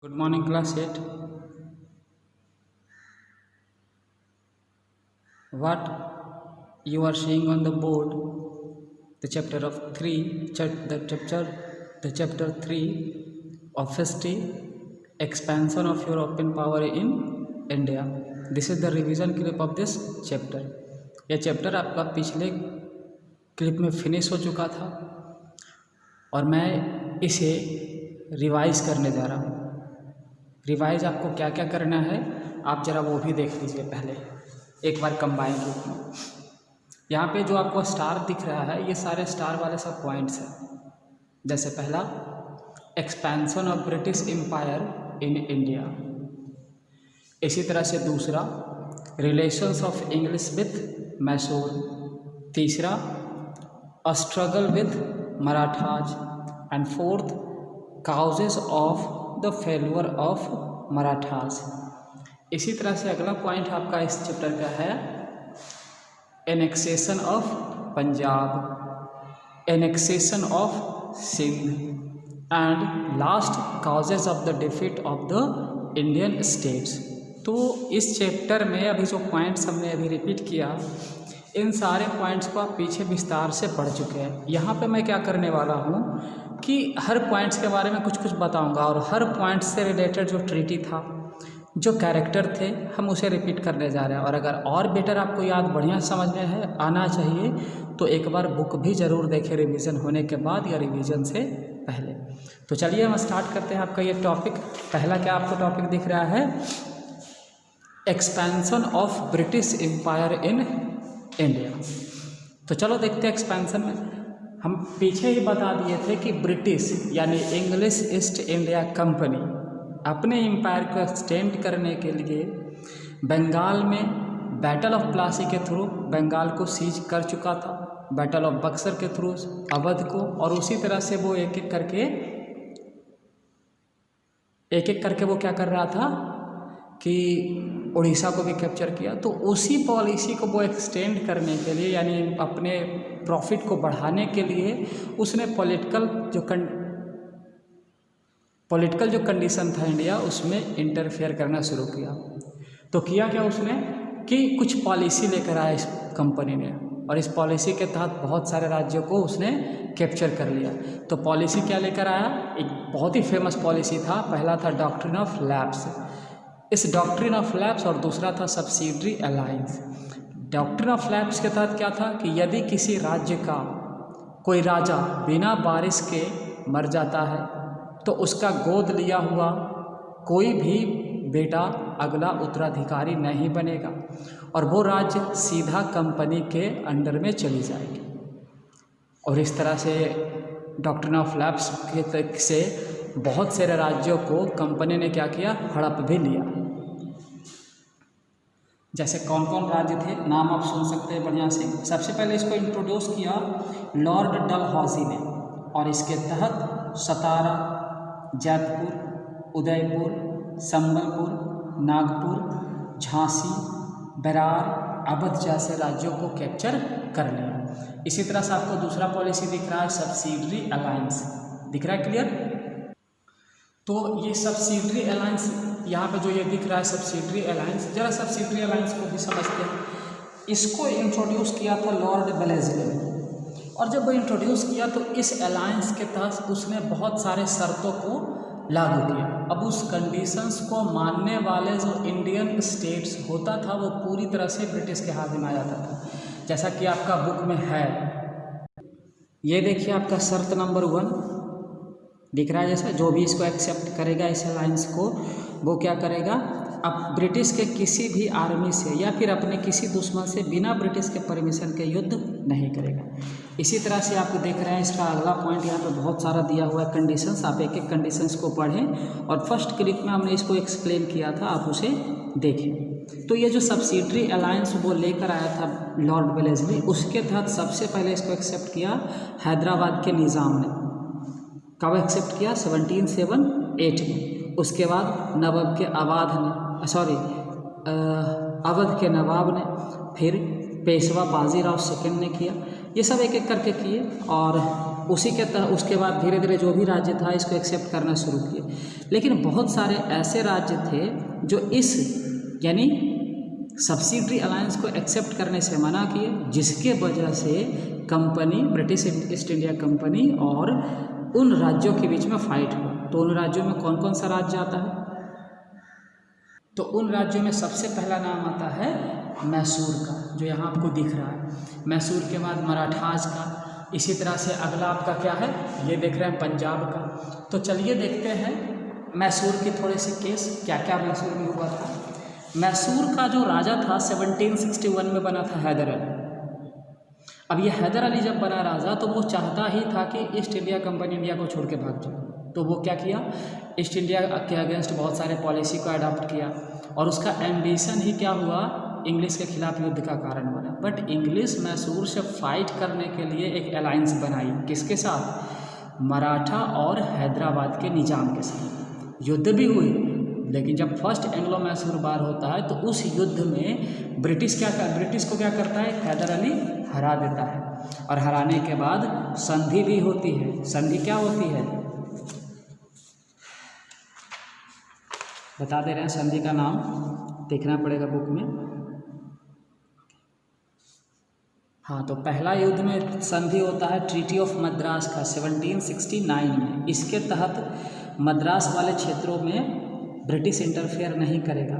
Good morning, class 8. What you are seeing on the board, the chapter of 3, the chapter 3 of history, expansion of European power in India. This is the revision clip of this chapter. यह chapter आपका पिछले clip में finish हो चुका था और मैं इसे रिवाइज करने जा रहा हूँ। रिवाइज आपको क्या क्या करना है आप ज़रा वो भी देख लीजिए पहले एक बार कंबाइन रूप में। यहाँ पे जो आपको स्टार दिख रहा है ये सारे स्टार वाले सब पॉइंट्स हैं। जैसे पहला expansion of British empire in India, इसी तरह से दूसरा relations of English with Mysore, तीसरा a struggle with Marathas and fourth causes of the failure of Marathas. इसी तरह से अगला पॉइंट आपका इस चैप्टर का है annexation of Punjab, annexation of Sindh and last causes of the defeat of the Indian states. तो इस चैप्टर में अभी जो पॉइंट्स हमने अभी रिपीट किया इन सारे पॉइंट्स को आप पीछे विस्तार से पढ़ चुके हैं। यहाँ पे मैं क्या करने वाला हूँ कि हर पॉइंट्स के बारे में कुछ कुछ बताऊंगा और हर पॉइंट से रिलेटेड जो ट्रीटी था, जो कैरेक्टर थे, हम उसे रिपीट करने जा रहे हैं। और अगर और बेटर आपको याद बढ़िया समझ में है आना चाहिए तो एक बार बुक भी ज़रूर देखें रिवीजन होने के बाद या रिवीजन से पहले। तो चलिए हम स्टार्ट करते हैं। आपका ये टॉपिक पहला क्या आपको टॉपिक दिख रहा है, expansion of British empire in India. तो चलो देखते हैं एक्सपेंशन में। हम पीछे ही बता दिए थे कि ब्रिटिश यानी इंग्लिश ईस्ट इंडिया कंपनी अपने एम्पायर को एक्सटेंड करने के लिए बंगाल में बैटल ऑफ प्लासी के थ्रू बंगाल को सीज कर चुका था, बैटल ऑफ बक्सर के थ्रू अवध को, और उसी तरह से वो एक एक करके वो क्या कर रहा था कि उड़ीसा को भी कैप्चर किया। तो उसी पॉलिसी को वो एक्सटेंड करने के लिए यानी अपने प्रॉफिट को बढ़ाने के लिए उसने पॉलिटिकल जो कंडीशन था इंडिया उसमें इंटरफेयर करना शुरू किया। तो किया क्या उसने कि कुछ पॉलिसी लेकर आया इस कंपनी ने और इस पॉलिसी के तहत बहुत सारे राज्यों को उसने कैप्चर कर लिया। तो पॉलिसी क्या लेकर आया, एक बहुत ही फेमस पॉलिसी था। पहला था डॉक्ट्रिन ऑफ लैप्स, इस डॉक्ट्रिन ऑफ लैप्स, और दूसरा था subsidiary alliance. Doctrine of lapse के तहत क्या था कि यदि किसी राज्य का कोई राजा बिना वारिस के मर जाता है तो उसका गोद लिया हुआ कोई भी बेटा अगला उत्तराधिकारी नहीं बनेगा और वो राज्य सीधा कंपनी के अंडर में चली जाएगी। और इस तरह से डॉक्ट्रिन ऑफ लैप्स के तक से बहुत सारे राज्यों को कंपनी ने क्या किया, हड़प भी लिया। जैसे कौन कौन राज्य थे नाम आप सुन सकते हैं बढ़िया से। सबसे पहले इसको इंट्रोड्यूस किया लॉर्ड डलहौजी ने और इसके तहत सतारा, जयपुर, उदयपुर, संबलपुर, नागपुर, झांसी, बेरार, अवध जैसे राज्यों को कैप्चर कर लिया। इसी तरह से आपको दूसरा पॉलिसी दिख रहा है सब्सिडरी अलायंस, दिख रहा है क्लियर। तो ये सब्सिडरी अलायंस यहाँ पे जो ये दिख रहा है सब्सिडरी अलायंस, जरा सब्सिडरी अलायंस को भी समझते हैं। इसको इंट्रोड्यूस किया था लॉर्ड वेलेस्ली ने और जब वो इंट्रोड्यूस किया तो इस अलायंस के तहत उसने बहुत सारे शर्तों को लागू किया। अब उस कंडीशंस को मानने वाले जो इंडियन स्टेट्स होता था वो पूरी तरह से ब्रिटिश के हाथ में आ जाता था। जैसा कि आपका बुक में है, ये देखिए आपका शर्त नंबर 1 दिख रहा है। जैसा जो भी इसको एक्सेप्ट करेगा इस अलायंस को वो क्या करेगा, अब ब्रिटिश के किसी भी आर्मी से या फिर अपने किसी दुश्मन से बिना ब्रिटिश के परमिशन के युद्ध नहीं करेगा। इसी तरह से आपको देख रहे हैं इसका अगला पॉइंट यहाँ पे बहुत सारा दिया हुआ है कंडीशंस, आप एक एक कंडीशंस को पढ़ें और फर्स्ट क्लिप में हमने इसको एक्सप्लेन किया था, आप उसे देखें। तो ये जो सब्सिडरी अलायंस वो लेकर आया था लॉर्ड वेलेस्ली, उसके तहत सबसे पहले इसको एक्सेप्ट किया हैदराबाद के निज़ाम ने। कब एक्सेप्ट किया, 1778 में। उसके बाद नवाब के अवध के नवाब ने, फिर पेशवा बाजीराव सेकंड ने किया, ये सब एक एक करके किए और उसी के तहत उसके बाद धीरे धीरे जो भी राज्य था इसको एक्सेप्ट करना शुरू किए। लेकिन बहुत सारे ऐसे राज्य थे जो इस यानी सब्सिडरी अलायंस को एक्सेप्ट करने से मना किए, जिसके वजह से company British east India company और उन राज्यों के बीच में फाइट हुआ। तो उन राज्यों में कौन कौन सा राज्य आता है? तो उन राज्यों में सबसे पहला नाम आता है मैसूर का, जो यहाँ आपको दिख रहा है। मैसूर के बाद मराठास का, इसी तरह से अगला आपका क्या है, ये देख रहे हैं पंजाब का। तो चलिए देखते हैं मैसूर के थोड़े से केस, क्या क्या मैसूर में हुआ था। मैसूर का जो राजा था 1761 में बना था हैदर अली। अब ये हैदर अली जब बना राजा तो वो चाहता ही था कि ईस्ट इंडिया कंपनी इंडिया को छोड़ के भाग जाए। तो वो क्या किया, ईस्ट इंडिया के अगेंस्ट बहुत सारे पॉलिसी को अडॉप्ट किया और उसका एम्बिशन ही क्या हुआ, इंग्लिश के खिलाफ युद्ध का कारण बना। बट इंग्लिश मैसूर से फाइट करने के लिए एक अलायंस बनाई, किसके साथ, मराठा और हैदराबाद के निजाम के साथ। युद्ध भी हुई, लेकिन जब फर्स्ट एंग्लो मैसूर वार होता है तो उस युद्ध में ब्रिटिश को क्या करता है, हैदर अली हरा देता है। और हराने के बाद संधि भी होती है। संधि क्या होती है बता दे रहे हैं, संधि का नाम देखना पड़ेगा बुक में। हाँ, तो पहला युद्ध में संधि होता है ट्रीटी ऑफ मद्रास का 1769 में। इसके तहत मद्रास वाले क्षेत्रों में ब्रिटिश इंटरफेयर नहीं करेगा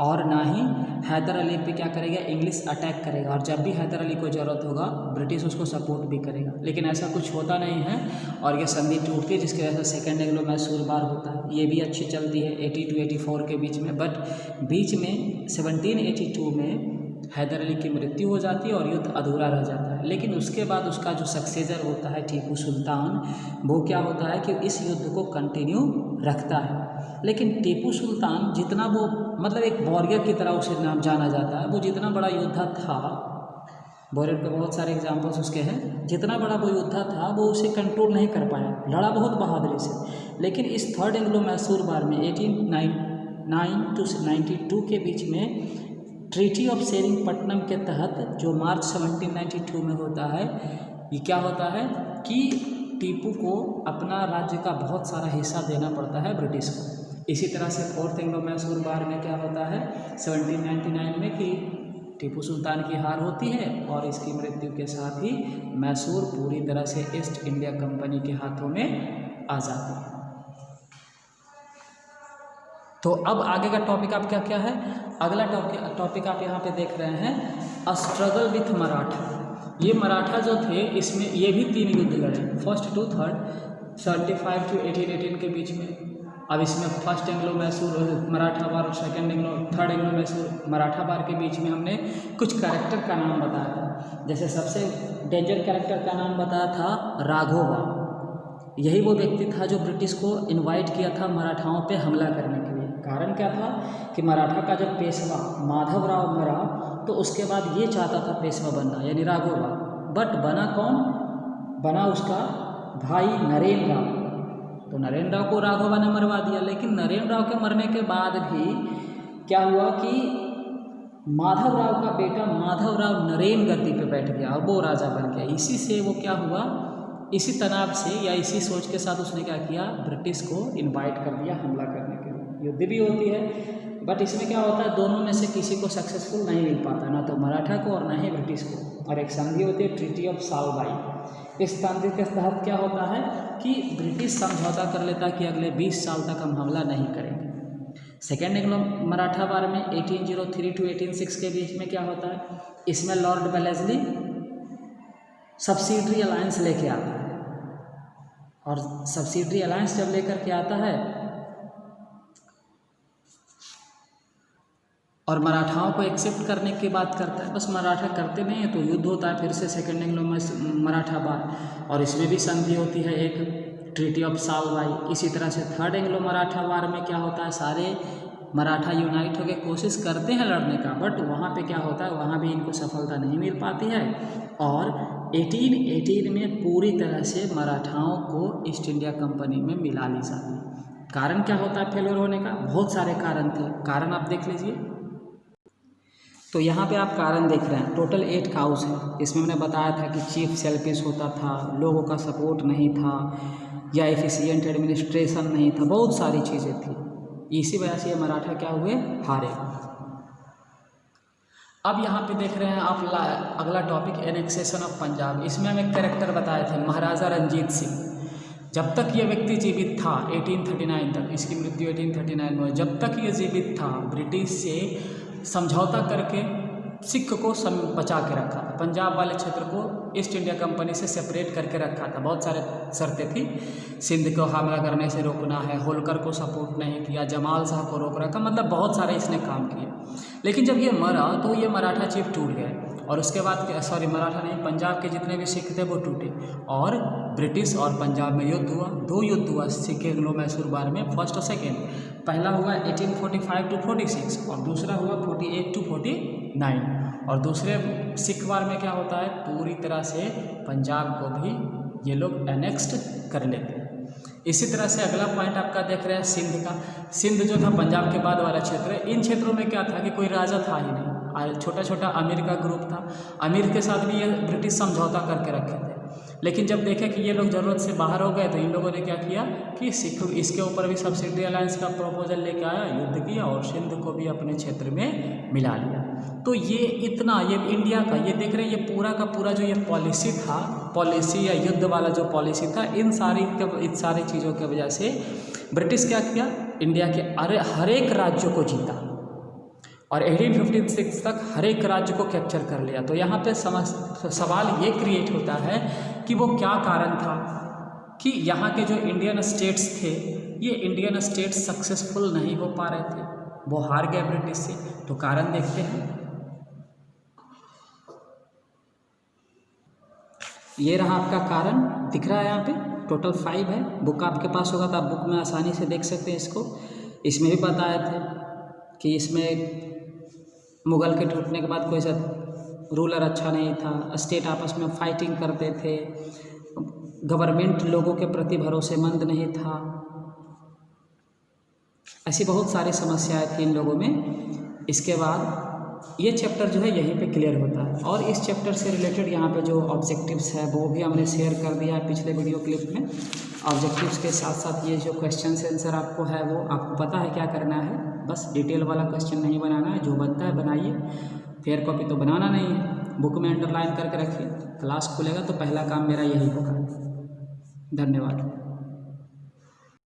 और ना ही हैदर अली पे क्या करेगा, इंग्लिश अटैक करेगा। और जब भी हैदर अली को ज़रूरत होगा ब्रिटिश उसको सपोर्ट भी करेगा। लेकिन ऐसा कुछ होता नहीं है और ये संधि टूटती है, जिसकी वजह से सेकेंड एंग्लो मैसूर वार होता है। ये भी अच्छी चलती है 80 to 84 के बीच में। बट बीच में 1782 में हैदर अली की मृत्यु हो जाती है और युद्ध अधूरा रह जाता है। लेकिन उसके बाद उसका जो सक्सेसर होता है टीपू सुल्तान, वो क्या होता है कि इस युद्ध को कंटिन्यू रखता है। लेकिन टीपू सुल्तान जितना वो मतलब एक वॉरियर की तरह उसे नाम जाना जाता है, वो जितना बड़ा योद्धा था, वॉरियर पे बहुत सारे एग्जांपल्स उसके हैं, जितना बड़ा वो योद्धा था वो उसे कंट्रोल नहीं कर पाया, लड़ा बहुत बहादुरी से। लेकिन इस थर्ड एंग्लो मैसूर वार में 1809 to 92 के बीच में ट्रीटी ऑफ सेरिंगपट्टनम के तहत जो मार्च 1792 में होता है, ये क्या होता है कि टीपू को अपना राज्य का बहुत सारा हिस्सा देना पड़ता है ब्रिटिश को। इसी तरह से फोर्थ एंग्लो मैसूर वार में क्या होता है 1799 में कि टीपू सुल्तान की हार होती है और इसकी मृत्यु के साथ ही मैसूर पूरी तरह से ईस्ट इंडिया कंपनी के हाथों में आ जाता है। तो अब आगे का टॉपिक आप क्या क्या है, अगला टॉपिक आप यहाँ पे देख रहे हैं, अ स्ट्रगल विथ मराठा। ये मराठा जो थे इसमें ये भी 3 युद्ध लड़े, फर्स्ट टू थर्ड 75 to 1818 के बीच में। अब इसमें फर्स्ट एंग्लो मैसूर मराठा वार और थर्ड एंग्लो मैसूर मराठा वार के बीच में हमने कुछ कैरेक्टर का नाम बताया था। जैसे सबसे डेंजर कैरेक्टर का नाम बताया था राघोबा। यही वो व्यक्ति था जो ब्रिटिश को इनवाइट किया था मराठाओं पे हमला करने के लिए। कारण क्या था कि मराठा का जब पेशवा माधवराव मरा तो उसके बाद ये चाहता था पेशवा बनना, यानी राघोबा। बट बना कौन, बना उसका भाई नरेंद्र राव। तो नरेंद्र राव को राघोबा ने मरवा दिया। लेकिन नरेंद्र राव के मरने के बाद भी क्या हुआ कि माधवराव का बेटा माधवराव नरेंद्र गद्दी पे बैठ गया और वो राजा बन गया। इसी से वो क्या हुआ, इसी तनाव से या इसी सोच के साथ उसने क्या किया, ब्रिटिश को इनवाइट कर दिया हमला करने के लिए। युद्ध भी होती है बट इसमें क्या होता है, दोनों में से किसी को सक्सेसफुल नहीं मिल पाता, ना तो मराठा को और ना ही ब्रिटिश को। और एक संधि होती है ट्रीटी ऑफ सालबाई। इस संधि के तहत क्या होता है कि ब्रिटिश समझौता कर लेता है कि अगले 20 साल तक हम हमला नहीं करेंगे। सेकेंड एंग्लो मराठा वार में 1803 to 1806 के बीच में क्या होता है, इसमें लॉर्ड वेलेस्ली सब्सिडरी अलायंस लेके आता है। और सब्सिडरी अलायंस जब लेकर के आता है और मराठाओं को एक्सेप्ट करने की बात करता है, बस मराठा करते नहीं है तो युद्ध होता है फिर से सेकेंड एंग्लो मराठा वार। और इसमें भी संधि होती है एक ट्रीटी ऑफ सालबाई। इसी तरह से थर्ड एंग्लो मराठा वार में क्या होता है, सारे मराठा यूनाइट होकर कोशिश करते हैं लड़ने का, बट वहाँ पे क्या होता है, वहाँ भी इनको सफलता नहीं मिल पाती है। और 1818 में पूरी तरह से मराठाओं को ईस्ट इंडिया कंपनी में मिला ली जाती है। कारण क्या होता है फेलियर होने का, बहुत सारे कारण थे। कारण आप देख लीजिए, तो यहाँ पे आप कारण देख रहे हैं, टोटल 8 काउस है। इसमें मैंने बताया था कि चीफ सेल्फिश होता था, लोगों का सपोर्ट नहीं था, या एफिशिएंट एडमिनिस्ट्रेशन नहीं था, बहुत सारी चीज़ें थी। इसी वजह से ये मराठा क्या हुए, हारे। अब यहाँ पे देख रहे हैं आप अगला टॉपिक एनेक्सेशन ऑफ पंजाब। इसमें हम एक कैरेक्टर बताए थे, महाराजा रंजीत सिंह। जब तक ये व्यक्ति जीवित था 1839 तक, इसकी मृत्यु 1839 में हुई, जब तक ये जीवित था ब्रिटिश से समझौता करके सिख को बचा के रखा था। पंजाब वाले क्षेत्र को ईस्ट इंडिया कंपनी से सेपरेट करके रखा था। बहुत सारे शर्तें थी, सिंध को हमला करने से रोकना है, होलकर को सपोर्ट नहीं किया, जमाल शाह को रोक रखा, मतलब बहुत सारे इसने काम किए। लेकिन जब ये मरा तो ये मराठा चीफ टूट गए, और उसके बाद मराठा नहीं, पंजाब के जितने भी सिख थे वो टूटे, और ब्रिटिश और पंजाब में युद्ध हुआ। 2 युद्ध हुआ सिख एंग्लो मैसूर वार में, फर्स्ट और सेकेंड। पहला हुआ 1845 to 46 और दूसरा हुआ 48 to 49। और दूसरे सिख वार में क्या होता है, पूरी तरह से पंजाब को भी ये लोग एनेक्स्ड कर लेते हैं। इसी तरह से अगला पॉइंट आपका देख रहे हैं सिंध का। सिंध जो था पंजाब के बाद वाला क्षेत्र है। इन क्षेत्रों में क्या था कि कोई राजा था ही नहीं, छोटा छोटा अमीर का ग्रुप था। अमीर के साथ भी ये ब्रिटिश समझौता करके रखे थे। लेकिन जब देखे कि ये लोग ज़रूरत से बाहर हो गए तो इन लोगों ने क्या किया कि सिख इसके ऊपर भी सब्सिडी अलायंस का प्रपोजल लेके आया, युद्ध किया और सिंध को भी अपने क्षेत्र में मिला लिया। तो ये इतना, ये इंडिया का, ये देख रहे हैं, ये पूरा का पूरा जो ये पॉलिसी था, पॉलिसी या युद्ध वाला जो पॉलिसी था, इन सारी चीज़ों की वजह से ब्रिटिश क्या किया, इंडिया के हर एक राज्य को जीता और 1856 तक हर एक राज्य को कैप्चर कर लिया। तो यहाँ पे सवाल ये क्रिएट होता है कि वो क्या कारण था कि यहाँ के जो इंडियन स्टेट्स थे, ये इंडियन स्टेट्स सक्सेसफुल नहीं हो पा रहे थे, वो हार गए ब्रिटिश से। तो कारण देखते हैं, ये रहा आपका कारण, दिख रहा है यहाँ पे, टोटल 5 है। बुक आपके पास होगा तो आप बुक में आसानी से देख सकते हैं इसको। इसमें भी बताए थे कि इसमें मुग़ल के टूटने के बाद कोई सा रूलर अच्छा नहीं था, स्टेट आपस में फाइटिंग करते थे, गवर्नमेंट लोगों के प्रति भरोसेमंद नहीं था, ऐसी बहुत सारी समस्याएं थी इन लोगों में। इसके बाद ये चैप्टर जो है यहीं पे क्लियर होता है। और इस चैप्टर से रिलेटेड यहाँ पे जो ऑब्जेक्टिव्स है वो भी हमने शेयर कर दिया है पिछले वीडियो क्लिप में। ऑब्जेक्टिव्स के साथ साथ ये जो क्वेश्चन आंसर आपको है वो आपको पता है क्या करना है, बस डिटेल वाला क्वेश्चन नहीं बनाना है, जो बनता है बनाइए। फेयर कॉपी तो बनाना नहीं है, बुक में अंडरलाइन करके रखिए। क्लास खुलेगा तो पहला काम मेरा यही होगा। धन्यवाद।